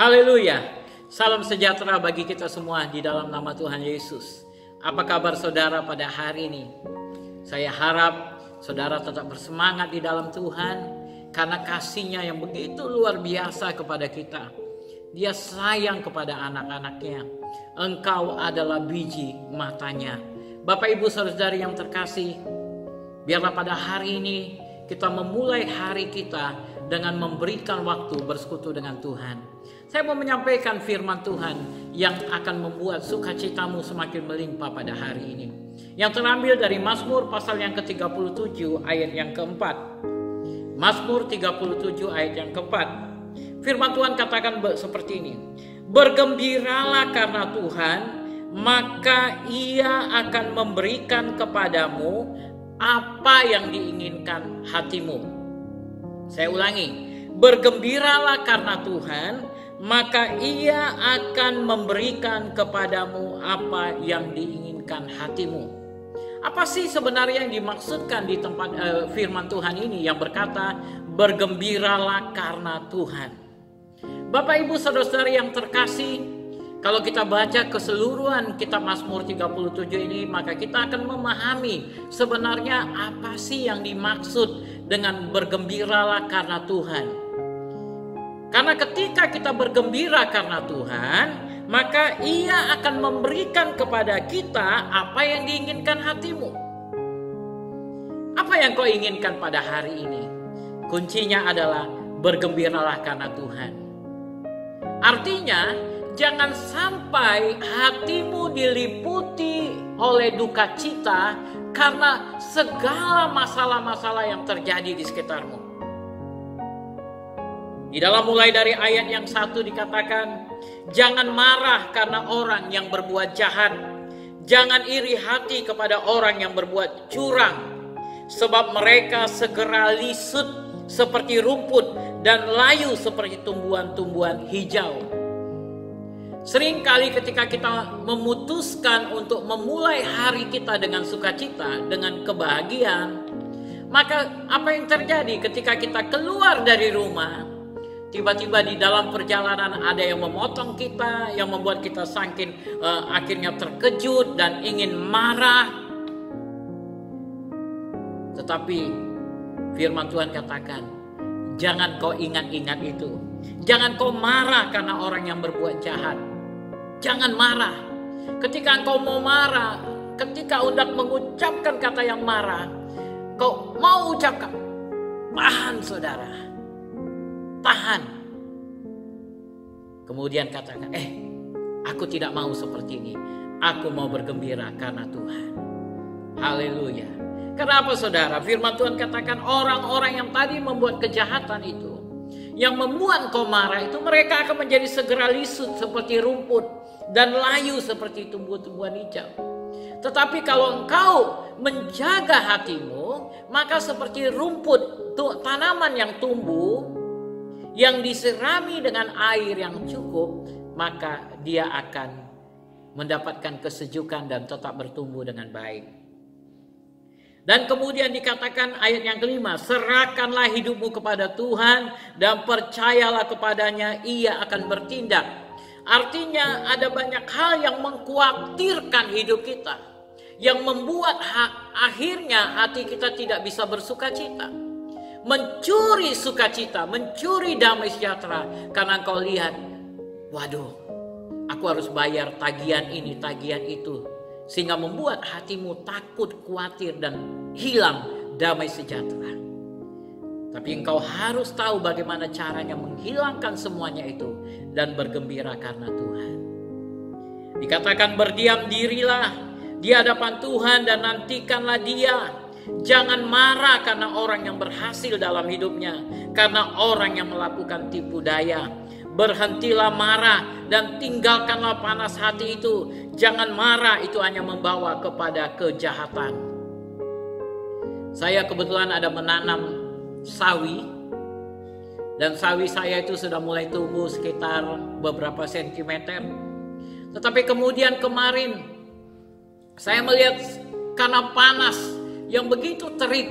Haleluya. Salam sejahtera bagi kita semua di dalam nama Tuhan Yesus. Apa kabar saudara pada hari ini? Saya harap saudara tetap bersemangat di dalam Tuhan karena kasih-Nya yang begitu luar biasa kepada kita. Dia sayang kepada anak-anaknya. Engkau adalah biji matanya. Bapak Ibu Saudara yang terkasih, biarlah pada hari ini kita memulai hari kita dengan memberikan waktu bersekutu dengan Tuhan. Saya mau menyampaikan firman Tuhan yang akan membuat sukacitamu semakin melimpah pada hari ini. Yang terambil dari Mazmur pasal yang ke-37 ayat yang keempat. Mazmur 37 ayat yang keempat. Firman Tuhan katakan seperti ini. Bergembiralah karena Tuhan, maka Ia akan memberikan kepadamu apa yang diinginkan hatimu. Saya ulangi. Bergembiralah karena Tuhan, maka Ia akan memberikan kepadamu apa yang diinginkan hatimu. Apa sih sebenarnya yang dimaksudkan di tempat firman Tuhan ini yang berkata bergembiralah karena Tuhan? Bapak Ibu Saudara-saudari yang terkasih, kalau kita baca keseluruhan kitab Mazmur 37 ini, maka kita akan memahami sebenarnya apa sih yang dimaksud dengan bergembiralah karena Tuhan. Karena ketika kita bergembira karena Tuhan, maka Ia akan memberikan kepada kita apa yang diinginkan hatimu. Apa yang kau inginkan pada hari ini? Kuncinya adalah bergembiralah karena Tuhan. Artinya, jangan sampai hatimu diliputi oleh duka cita karena segala masalah-masalah yang terjadi di sekitarmu. Di dalam mulai dari ayat yang 1 dikatakan, jangan marah karena orang yang berbuat jahat. Jangan iri hati kepada orang yang berbuat curang. Sebab mereka segera lisut seperti rumput dan layu seperti tumbuhan-tumbuhan hijau. Seringkali ketika kita memutuskan untuk memulai hari kita dengan sukacita, dengan kebahagiaan, maka apa yang terjadi ketika kita keluar dari rumah? Tiba-tiba di dalam perjalanan ada yang memotong kita, yang membuat kita saking akhirnya terkejut dan ingin marah. Tetapi firman Tuhan katakan, jangan kau ingat-ingat itu. Jangan kau marah karena orang yang berbuat jahat. Jangan marah. Ketika engkau mau marah, ketika hendak mengucapkan kata yang marah, kau mau ucapkan, tahan saudara. Tahan. Kemudian katakan, aku tidak mau seperti ini. Aku mau bergembira karena Tuhan. Haleluya. Kenapa saudara? Firman Tuhan katakan orang-orang yang tadi membuat kejahatan itu, yang membuat kau marah itu, mereka akan menjadi segera lisut seperti rumput dan layu seperti tumbuh-tumbuhan hijau. Tetapi kalau engkau menjaga hatimu, maka seperti rumput, tanaman yang tumbuh, yang diserami dengan air yang cukup, maka dia akan mendapatkan kesejukan dan tetap bertumbuh dengan baik. Dan kemudian dikatakan ayat yang kelima, serahkanlah hidupmu kepada Tuhan dan percayalah kepadanya, Ia akan bertindak. Artinya ada banyak hal yang mengkhawatirkan hidup kita, yang membuat akhirnya hati kita tidak bisa bersuka cita. Mencuri sukacita, mencuri damai sejahtera karena engkau lihat, waduh, aku harus bayar tagihan ini, tagihan itu, sehingga membuat hatimu takut, khawatir dan hilang damai sejahtera. Tapi engkau harus tahu bagaimana caranya menghilangkan semuanya itu dan bergembira karena Tuhan. Dikatakan berdiam dirilah di hadapan Tuhan dan nantikanlah Dia. Jangan marah karena orang yang berhasil dalam hidupnya, karena orang yang melakukan tipu daya. Berhentilah marah dan tinggalkanlah panas hati itu. Jangan marah, itu hanya membawa kepada kejahatan. Saya kebetulan ada menanam sawi, dan sawi saya itu sudah mulai tumbuh sekitar beberapa sentimeter. Tetapi kemudian kemarin saya melihat karena panas yang begitu terik,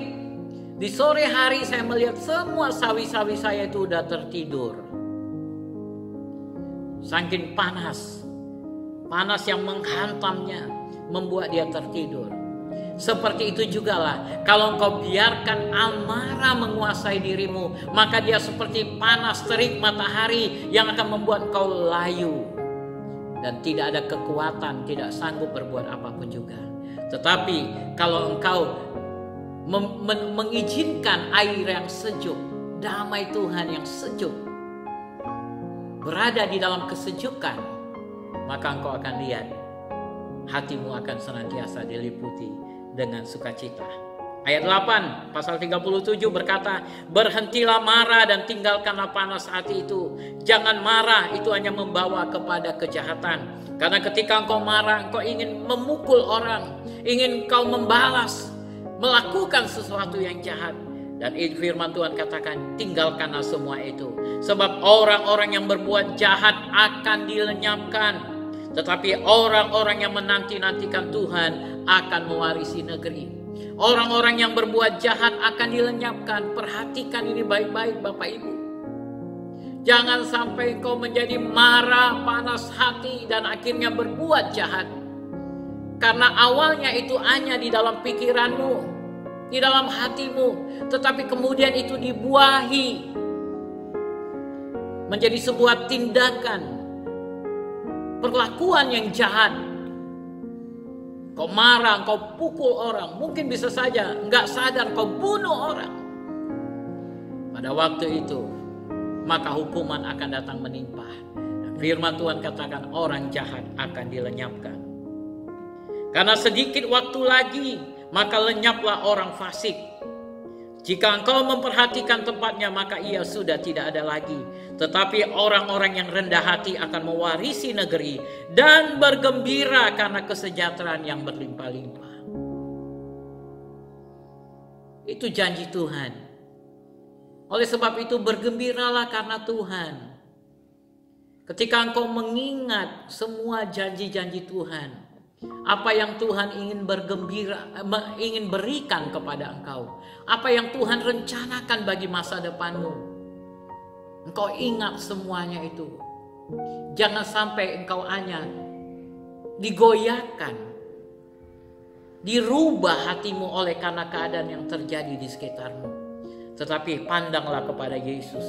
di sore hari saya melihat semua sawi-sawi saya itu udah tertidur. Saking panas yang menghantamnya, membuat dia tertidur. Seperti itu jugalah kalau engkau biarkan amarah menguasai dirimu, maka dia seperti panas terik matahari yang akan membuat engkau layu dan tidak ada kekuatan, tidak sanggup berbuat apapun juga. Tetapi kalau engkau mengizinkan air yang sejuk, damai Tuhan yang sejuk, berada di dalam kesejukan, maka engkau akan lihat hatimu akan senantiasa diliputi dengan sukacita. Ayat 8 pasal 37 berkata, berhentilah marah dan tinggalkanlah panas hati itu. Jangan marah, itu hanya membawa kepada kejahatan. Karena ketika engkau marah, engkau ingin memukul orang, ingin engkau membalas, melakukan sesuatu yang jahat. Dan firman Tuhan katakan, tinggalkanlah semua itu. Sebab orang-orang yang berbuat jahat akan dilenyapkan, tetapi orang-orang yang menanti-nantikan Tuhan akan mewarisi negeri. Orang-orang yang berbuat jahat akan dilenyapkan. Perhatikan ini baik-baik Bapak Ibu. Jangan sampai kau menjadi marah, panas hati, dan akhirnya berbuat jahat. Karena awalnya itu hanya di dalam pikiranmu, di dalam hatimu, tetapi kemudian itu dibuahi menjadi sebuah tindakan, perlakuan yang jahat. Kau marah, kau pukul orang, mungkin bisa saja enggak sadar kau bunuh orang. Pada waktu itu, maka hukuman akan datang menimpa. Firman Tuhan katakan orang jahat akan dilenyapkan. Karena sedikit waktu lagi, maka lenyaplah orang fasik. Jika engkau memperhatikan tempatnya, maka ia sudah tidak ada lagi. Tetapi orang-orang yang rendah hati akan mewarisi negeri dan bergembira karena kesejahteraan yang berlimpah-limpah. Itu janji Tuhan. Oleh sebab itu bergembiralah karena Tuhan. Ketika engkau mengingat semua janji-janji Tuhan, apa yang Tuhan ingin ingin berikan kepada engkau, apa yang Tuhan rencanakan bagi masa depanmu, engkau ingat semuanya itu. Jangan sampai engkau hanya digoyahkan, dirubah hatimu oleh karena keadaan yang terjadi di sekitarmu. Tetapi pandanglah kepada Yesus.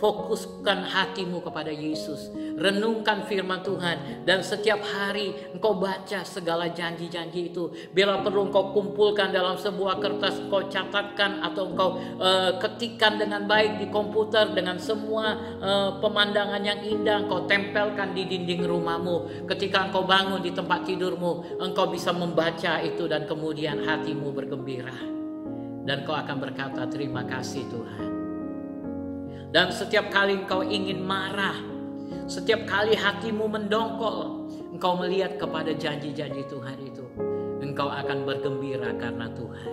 Fokuskan hatimu kepada Yesus. Renungkan firman Tuhan. Dan setiap hari engkau baca segala janji-janji itu. Bila perlu engkau kumpulkan dalam sebuah kertas, engkau catatkan atau engkau ketikkan dengan baik di komputer. Dengan semua pemandangan yang indah engkau tempelkan di dinding rumahmu. Ketika engkau bangun di tempat tidurmu, engkau bisa membaca itu dan kemudian hatimu bergembira. Dan kau akan berkata, terima kasih Tuhan. Dan setiap kali engkau ingin marah, setiap kali hatimu mendongkol, engkau melihat kepada janji-janji Tuhan itu, engkau akan bergembira karena Tuhan.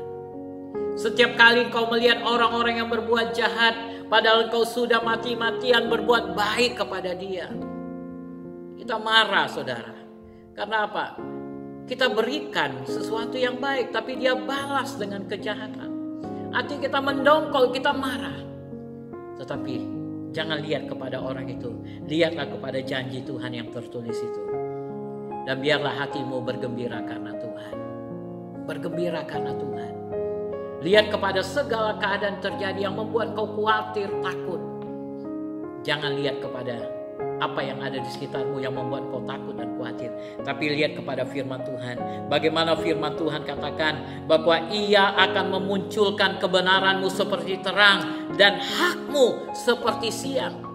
Setiap kali engkau melihat orang-orang yang berbuat jahat, padahal engkau sudah mati-matian berbuat baik kepada dia, kita marah saudara. Karena apa? Kita berikan sesuatu yang baik, tapi dia balas dengan kejahatan. Hati kita mendongkol, kita marah. Tetapi jangan lihat kepada orang itu. Lihatlah kepada janji Tuhan yang tertulis itu. Dan biarlah hatimu bergembira karena Tuhan. Bergembira karena Tuhan. Lihat kepada segala keadaan terjadi yang membuat kau khawatir, takut. Jangan lihat kepada apa yang ada di sekitarmu yang membuat kau takut dan khawatir. Tapi lihat kepada firman Tuhan. Bagaimana firman Tuhan katakan bahwa ia akan memunculkan kebenaranmu seperti terang dan hakmu seperti siang.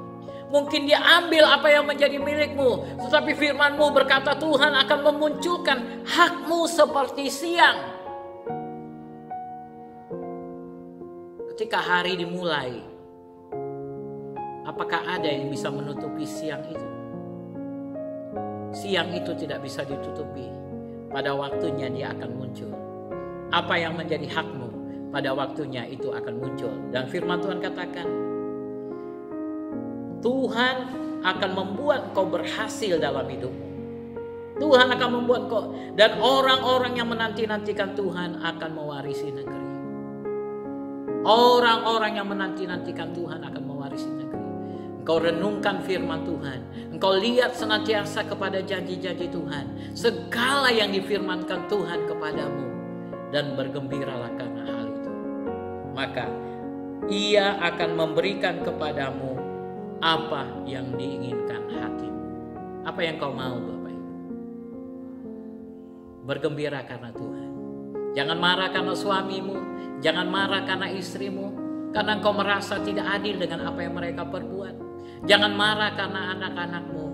Mungkin dia ambil apa yang menjadi milikmu, tetapi firman-Mu berkata Tuhan akan memunculkan hakmu seperti siang. Ketika hari dimulai, apakah ada yang bisa menutupi siang itu? Siang itu tidak bisa ditutupi. Pada waktunya dia akan muncul. Apa yang menjadi hakmu, pada waktunya itu akan muncul. Dan firman Tuhan katakan, Tuhan akan membuat kau berhasil dalam hidupmu. Tuhan akan membuat kau, dan orang-orang yang menanti-nantikan Tuhan akan mewarisi negeri. Orang-orang yang menanti-nantikan Tuhan akan mewarisi negeri. Engkau renungkan firman Tuhan. Engkau lihat senantiasa kepada janji-janji Tuhan. Segala yang difirmankan Tuhan kepadamu. Dan bergembiralah karena hal itu. Maka Ia akan memberikan kepadamu apa yang diinginkan hatimu. Apa yang kau mau, Bapak Ibu? Bergembira karena Tuhan. Jangan marah karena suamimu. Jangan marah karena istrimu. Karena engkau merasa tidak adil dengan apa yang mereka perbuat. Jangan marah karena anak-anakmu,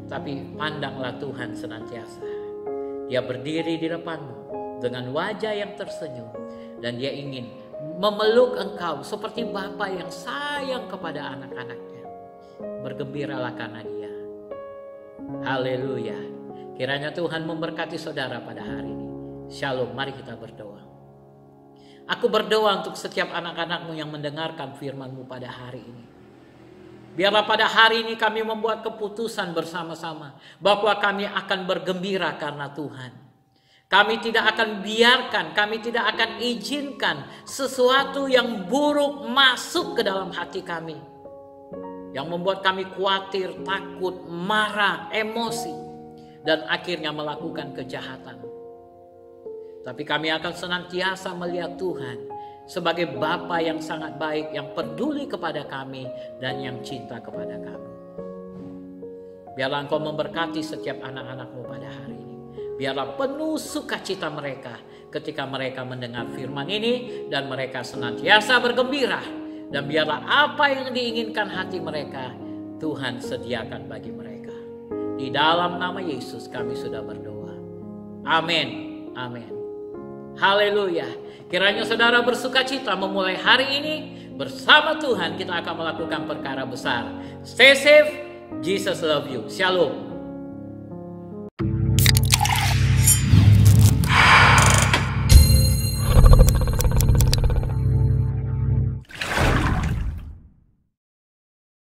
tapi pandanglah Tuhan senantiasa. Dia berdiri di depanmu dengan wajah yang tersenyum, dan Dia ingin memeluk engkau seperti Bapa yang sayang kepada anak-anaknya. Bergembiralah karena Dia. Haleluya. Kiranya Tuhan memberkati saudara pada hari ini. Shalom, mari kita berdoa. Aku berdoa untuk setiap anak-anakmu yang mendengarkan firman-Mu pada hari ini. Biarlah pada hari ini kami membuat keputusan bersama-sama bahwa kami akan bergembira karena Tuhan. Kami tidak akan biarkan, kami tidak akan izinkan sesuatu yang buruk masuk ke dalam hati kami. Yang membuat kami khawatir, takut, marah, emosi, dan akhirnya melakukan kejahatan. Tapi kami akan senantiasa melihat Tuhan sebagai Bapa yang sangat baik, yang peduli kepada kami dan yang cinta kepada kami. Biarlah Engkau memberkati setiap anak-anak-Mu pada hari ini. Biarlah penuh sukacita mereka ketika mereka mendengar firman ini dan mereka senantiasa bergembira. Dan biarlah apa yang diinginkan hati mereka Tuhan sediakan bagi mereka. Di dalam nama Yesus kami sudah berdoa. Amin. Amin. Haleluya. Kiranya saudara bersukacita memulai hari ini bersama Tuhan. Kita akan melakukan perkara besar. Stay safe. Jesus love you. Shalom.